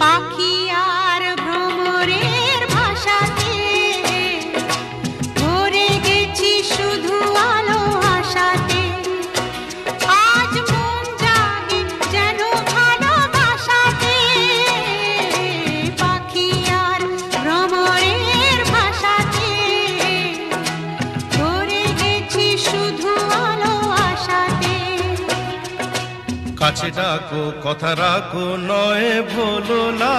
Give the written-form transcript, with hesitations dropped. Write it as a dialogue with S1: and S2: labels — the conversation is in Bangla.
S1: পাখি আর ভ্রমরের ভাষাতে ভরে গেছি শুধু আলো আশাতে। আজ মন জাগে যেন ভালোবাসাতে, পাখি আর ভ্রমরের ভাষাতে ভরে গেছি শুধু আলো আশাতে।
S2: কাছে ডাকো কথা রাখো নয় ভোলো না,